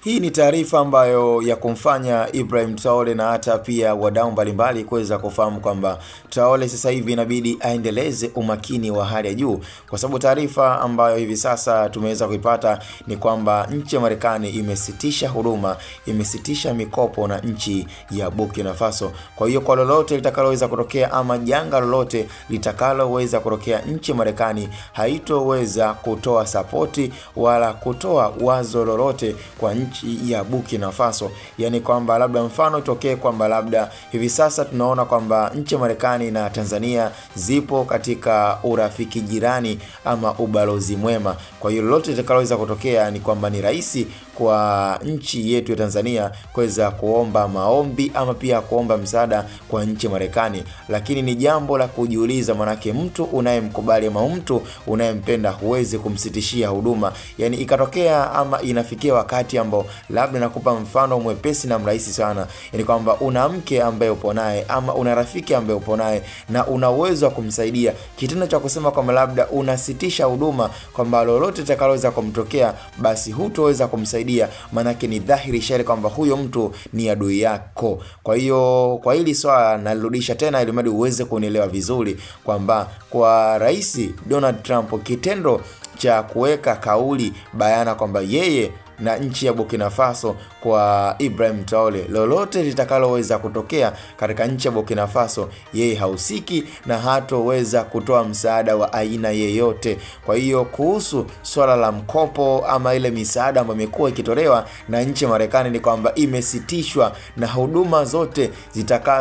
Hii ni taarifa ambayo ya kumfanya Ibrahim Traore na hata pia wadau mbalimbali kuweza kufahamu kwamba Traore sasa hivi inabidi aendeleze umakini wa hali ya juu, kwa sababu taarifa ambayo hivi sasa tumeweza kuipata ni kwamba nchi ya Marekani imesitisha huduma, imesitisha mikopo na nchi ya Burkina Faso. Kwa hiyo kwa lolote litakaloweza kutokea ama janga lolote litakaloweza kutokea, nchi ya Marekani haitoweza kutoa sapoti wala kutoa wazo lolote kwa nchi ya Burkina Faso. Yani kwamba labda mfano tokee kwamba labda hivi sasa tunaona kwamba nchi ya Marekani na Tanzania zipo katika urafiki jirani ama ubalozi mwema. Kwa hiyo lolote litakaloweza kutokea ni kwamba ni rahisi kwa nchi yetu ya Tanzania kuweza kuomba maombi ama pia kuomba msaada kwa nchi ya Marekani. Lakini ni jambo la kujiuliza, manake mtu unayemkubali ama mtu unayempenda huwezi kumsitishia huduma. Yani ikatokea ama inafikia wakati ambao labda nakupa mfano mwepesi na mrahisi sana. Yani kwamba una mke ambaye upo naye ama una rafiki ambaye upo naye na una uwezo wa kumsaidia. Kitendo cha kusema kwamba labda unasitisha huduma kwamba lolote litakaloweza kumtokea basi hutoweza kumsaidia, manake ni dhahiri shahiri kwamba huyo mtu ni adui yako. Kwa hiyo kwa hili swala nalirudisha tena ili mradi uweze kunielewa vizuri kwamba kwa Rais Donald Trump kitendo cha kuweka kauli bayana kwamba yeye na nchi ya Burkina Faso kwa Ibrahim Traore, lolote litakaloweza kutokea katika nchi ya Burkina Faso yeye hausiki na hatoweza kutoa msaada wa aina yeyote. Kwa hiyo kuhusu swala la mkopo ama ile misaada ambayo imekuwa ikitolewa na nchi ya Marekani ni kwamba imesitishwa, na huduma zote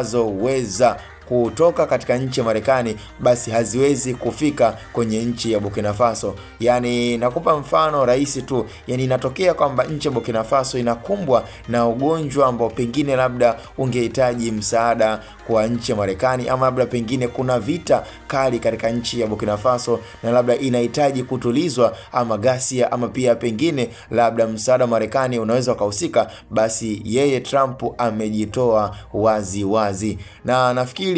zitakazoweza kutoka katika nchi ya Marekani basi haziwezi kufika kwenye nchi ya Burkina Faso. Yani nakupa mfano rahisi tu, yani inatokea kwamba nchi ya Burkina Faso inakumbwa na ugonjwa ambao pengine labda ungehitaji msaada kwa nchi ya Marekani, ama labda pengine kuna vita kali katika nchi ya Burkina Faso na labda inahitaji kutulizwa ama ghasia, ama pia pengine labda msaada wa Marekani unaweza kuhusika, basi yeye Trump amejitoa wazi wazi. Na nafikiri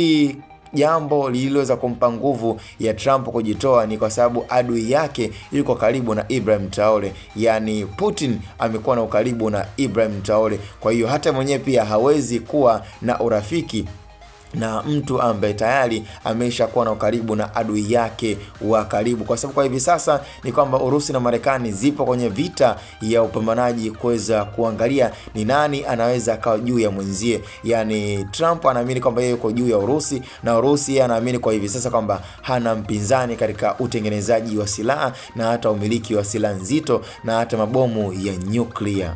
jambo lililoweza kumpa nguvu ya Trump kujitoa ni kwa sababu adui yake yuko karibu na Ibrahim Traore. Yani Putin amekuwa na ukaribu na Ibrahim Traore, kwa hiyo hata mwenyewe pia hawezi kuwa na urafiki na mtu ambaye tayari ameshakuwa na ukaribu na adui yake wa karibu. Kwa sababu kwa hivi sasa ni kwamba Urusi na Marekani zipo kwenye vita ya upambanaji kuweza kuangalia ni nani anaweza akawa juu ya mwenzie. Yani Trump anaamini kwamba yeye yuko juu ya Urusi, na Urusi yeye anaamini kwa hivi sasa kwamba hana mpinzani katika utengenezaji wa silaha na hata umiliki wa silaha nzito na hata mabomu ya nyuklia.